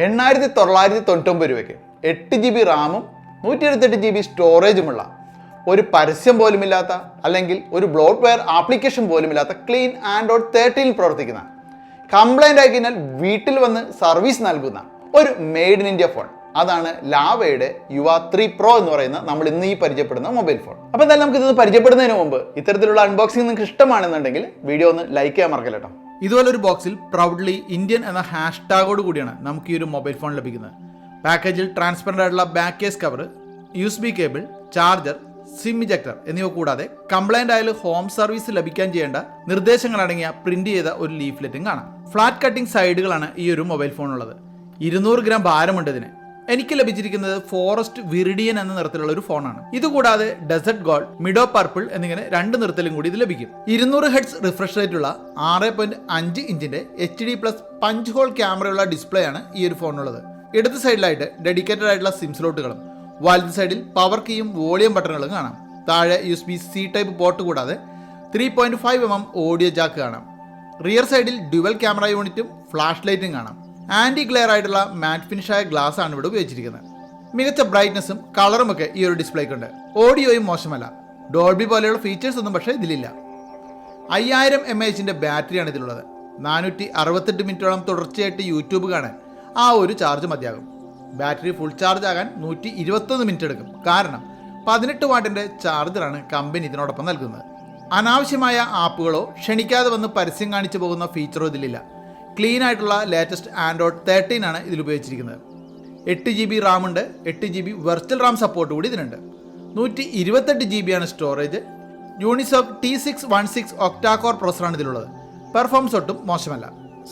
8999 രൂപയ്ക്ക് 8 GB റാമും 128 GB സ്റ്റോറേജുമുള്ള ഒരു പരസ്യം പോലുമില്ലാത്ത അല്ലെങ്കിൽ ഒരു ബ്ലോട്ട്വെയർ ആപ്ലിക്കേഷൻ പോലുമില്ലാത്ത ക്ലീൻ ആൻഡ്രോയിഡ് 13 പ്രവർത്തിക്കുന്ന കംപ്ലൈൻ്റ് ആയി കഴിഞ്ഞാൽ വീട്ടിൽ വന്ന് സർവീസ് നൽകുന്ന ഒരു മെയ്ഡ് ഇൻ ഇന്ത്യ ഫോൺ. അതാണ് ലാവയുടെ യുവ 3 Pro എന്ന് പറയുന്ന നമ്മൾ ഇന്ന് ഈ പരിചയപ്പെടുന്ന മൊബൈൽ ഫോൺ. അപ്പോൾ എന്തായാലും നമുക്ക് ഇതൊന്ന് പരിചയപ്പെടുന്നതിന് മുമ്പ് ഇത്തരത്തിലുള്ള അൺബോക്സിംഗ് നിങ്ങൾക്ക് ഇഷ്ടമാണെന്നുണ്ടെങ്കിൽ വീഡിയോ ഒന്ന് ലൈക്ക് ചെയ്യാൻ മറക്കല്ല കേട്ടോ. ഇതുപോലൊരു ബോക്സിൽ പ്രൗഡ്ലി ഇന്ത്യൻ എന്ന #ടാഗോട് കൂടിയാണ് നമുക്ക് ഈ ഒരു മൊബൈൽ ഫോൺ ലഭിക്കുന്നത്. പാക്കേജിൽ ട്രാൻസ്പെറൻ്റ് ആയിട്ടുള്ള back case cover, USB cable, charger, SIM ejector എന്നിവ കൂടാതെ കംപ്ലൈൻ്റ് ആയാലും ഹോം സർവീസ് ലഭിക്കാൻ ചെയ്യേണ്ട നിർദ്ദേശങ്ങൾ അടങ്ങിയ പ്രിന്റ് ചെയ്ത ഒരു ലീഫ്ലെറ്റും കാണാം. ഫ്ലാറ്റ് കട്ടിംഗ് സൈഡുകളാണ് ഈ ഒരു മൊബൈൽ ഫോണുള്ളത്. 200 ഗ്രാം ഭാരമുണ്ട് ഇതിന്. എനിക്ക് ലഭിച്ചിരിക്കുന്നത് ഫോറസ്റ്റ് വിറിഡിയൻ എന്ന നിറത്തിലുള്ള ഒരു ഫോണാണ്. ഇതുകൂടാതെ ഡെസർട്ട് ഗോൾഡ്, മിഡോ പർപ്പിൾ എന്നിങ്ങനെ 2 നിറത്തിലും കൂടി ഇത് ലഭിക്കും. 200 ഹെർട്സ് റിഫ്രഷ് റേറ്റുള്ള 6.5 ഇഞ്ചിന്റെ HD+ പഞ്ച് ഹോൾ ക്യാമറയുള്ള ഡിസ്പ്ലേ ആണ് ഈ ഒരു ഫോണുള്ളത്. ഇടത് സൈഡിലായിട്ട് ഡെഡിക്കേറ്റഡ് ആയിട്ടുള്ള സിം സ്ലോട്ടുകളും വലത് സൈഡിൽ പവർ കീയും വോളിയം ബട്ടണുകളും കാണാം. താഴെ USB-C ടൈപ്പ് പോർട്ട് കൂടാതെ 3.5mm ഓഡിയോ ജാക്ക് കാണാം. റിയർ സൈഡിൽ ഡ്യുവൽ ക്യാമറ യൂണിറ്റും ഫ്ലാഷ് ലൈറ്റും കാണാം. ആൻറ്റി ഗ്ലെയർ ആയിട്ടുള്ള മാറ്റ് ഫിനിഷായ ഗ്ലാസ് ആണ് ഇവിടെ ഉപയോഗിച്ചിരിക്കുന്നത്. മികച്ച ബ്രൈറ്റ്നസും കളറും ഒക്കെ ഈ ഒരു ഡിസ്പ്ലേക്കുണ്ട്. ഓഡിയോയും മോശമല്ല. ഡോൾബി പോലെയുള്ള ഫീച്ചേഴ്സ് ഒന്നും പക്ഷേ ഇതിലില്ല. 5000 mAh ബാറ്ററിയാണ് ഇതിലുള്ളത്. 468 മിനിറ്റോളം തുടർച്ചയായിട്ട് യൂട്യൂബ് കാണാൻ ആ ഒരു ചാർജ് മതിയാകും. ബാറ്ററി ഫുൾ ചാർജ് ആകാൻ 121 മിനിറ്റ് എടുക്കും. കാരണം 18 വാട്ടിൻ്റെ ചാർജറാണ് കമ്പനി ഇതിനോടൊപ്പം നൽകുന്നത്. അനാവശ്യമായ ആപ്പുകളോ ക്ഷണിക്കാതെ വന്ന് പരസ്യം കാണിച്ചു പോകുന്ന ഫീച്ചറോ ഇതിലില്ല. ക്ലീൻ ആയിട്ടുള്ള ലേറ്റസ്റ്റ് ആൻഡ്രോയിഡ് 13 ആണ് ഇതിൽ ഉപയോഗിച്ചിരിക്കുന്നത്. 8 GB റാം ഉണ്ട്. 8 GB വെർച്വൽ റാം സപ്പോർട്ട് കൂടി ഇതിനുണ്ട്. 128 GB ആണ് സ്റ്റോറേജ്. യൂണിസോക് T616 ഒക്ടാ കോർ പ്രൊസറാണ് ഇതിലുള്ളത്. പെർഫോമൻസ് ഒട്ടും മോശമല്ല.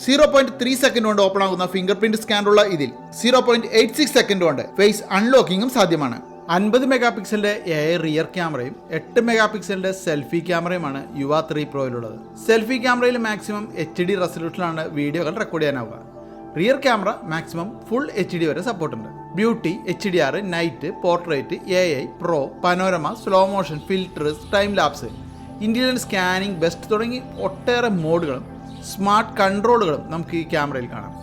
0.3 സെക്കൻഡ് കൊണ്ട് ഓപ്പൺ ആകുന്ന ഫിംഗർ പ്രിന്റ് സ്കാനറുള്ള ഇതിൽ 0.86 സെക്കൻഡ് കൊണ്ട് ഫേസ് അൺലോക്കിങ്ങും സാധ്യമാണ്. 50 മെഗാ പിക്സലിന്റെ റിയർ ക്യാമറയും 8 മെഗാ പിക്സലിന്റെ സെൽഫി ക്യാമറയുമാണ് യുവ 3 പ്രോയിലുള്ളത്. സെൽഫി ക്യാമറയിൽ മാക്സിമം HD റെസൊല്യൂഷനിലാണ് വീഡിയോകൾ റെക്കോർഡ് ചെയ്യാനാവുക. Rear camera maximum full HD വരെ സപ്പോർട്ടുണ്ട്. Beauty, HDR, night, portrait, AI, pro, panorama, slow motion, filter, time lapse, interior scanning, best തുടങ്ങി ഒട്ടേറെ മോഡുകളും സ്മാർട്ട് കൺട്രോളുകളും നമുക്ക് ഈ ക്യാമറയിൽ കാണാം.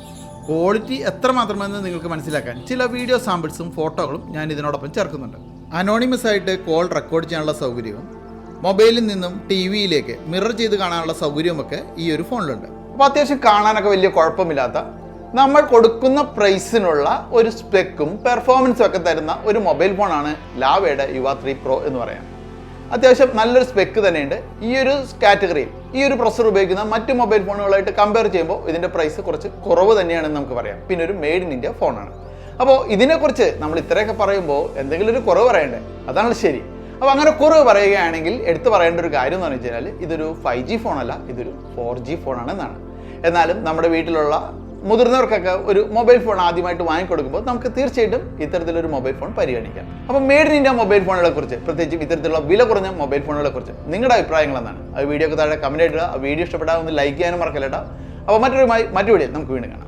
ക്വാളിറ്റി എത്രമാത്രമെന്ന് നിങ്ങൾക്ക് മനസ്സിലാക്കാൻ ചില വീഡിയോ സാമ്പിൾസും ഫോട്ടോകളും ഞാൻ ഇതിനോടൊപ്പം ചേർക്കുന്നുണ്ട്. അനോണിമസ് ആയിട്ട് കോൾ റെക്കോർഡ് ചെയ്യാനുള്ള സൗകര്യവും മൊബൈലിൽ നിന്നും TV-യിലേക്ക് മിറർ ചെയ്ത് കാണാനുള്ള സൗകര്യവുമൊക്കെ ഈ ഒരു ഫോണിലുണ്ട്. അപ്പോൾ അത്യാവശ്യം കാണാനൊക്കെ വലിയ കുഴപ്പമില്ലാത്ത, നമ്മൾ കൊടുക്കുന്ന പ്രൈസിനുള്ള ഒരു സ്പെക്കും പെർഫോമൻസും ഒക്കെ തരുന്ന ഒരു മൊബൈൽ ഫോണാണ് ലാവയുടെ യുവ 3 Pro എന്ന് പറയാം. അത്യാവശ്യം നല്ലൊരു സ്പെക്ക് തന്നെയുണ്ട്. ഈ ഒരു കാറ്റഗറിയിൽ ഈ ഒരു പ്രൊസസർ ഉപയോഗിക്കുന്ന മറ്റു മൊബൈൽ ഫോണുകളായിട്ട് കമ്പയർ ചെയ്യുമ്പോൾ ഇതിൻ്റെ പ്രൈസ് കുറച്ച് കുറവ് തന്നെയാണെന്ന് നമുക്ക് പറയാം. പിന്നെ ഒരു മെയ്ഡ് ഇൻ ഇന്ത്യ ഫോണാണ്. അപ്പോൾ ഇതിനെക്കുറിച്ച് നമ്മൾ ഇത്രയൊക്കെ പറയുമ്പോൾ എന്തെങ്കിലും ഒരു കുറവ് പറയണ്ടേ? അതാണ് ശരി. അപ്പോൾ അങ്ങനെ കുറവ് പറയുകയാണെങ്കിൽ എടുത്തു പറയേണ്ട ഒരു കാര്യം എന്ന് പറഞ്ഞു കഴിഞ്ഞാൽ ഇതൊരു 5G ഫോണല്ല, ഇതൊരു 4G ഫോണാണെന്നാണ്. എന്നാലും നമ്മുടെ വീട്ടിലുള്ള മുതിർന്നവർക്കൊക്കെ ഒരു മൊബൈൽ ഫോൺ ആദ്യമായിട്ട് വാങ്ങിക്കൊടുക്കുമ്പോൾ നമുക്ക് തീർച്ചയായിട്ടും ഇത്തരത്തിലൊരു മൊബൈൽ ഫോൺ പരിഗണിക്കാം. അപ്പോൾ മെയ്ഡ് ഇൻ ഇന്ത്യ മൊബൈൽ ഫോണുകളെ കുറിച്ച്, പ്രത്യേകിച്ചും ഇത്തരത്തിലുള്ള വില കുറഞ്ഞ മൊബൈൽ ഫോണുകളെ കുറിച്ച് നിങ്ങളുടെ അഭിപ്രായങ്ങൾ എന്താണ്? ആ വീഡിയോക്ക് താഴെ കമൻറ്റ് ഇടുക. ആ വീഡിയോ ഇഷ്ടപ്പെട്ടാൽ ഒന്ന് ലൈക്ക് ചെയ്യാനും മറക്കല്ലേട്ടോ. അപ്പോൾ മറ്റൊരു വീഡിയോയിൽ നമുക്ക് വീണ്ടും കാണാം.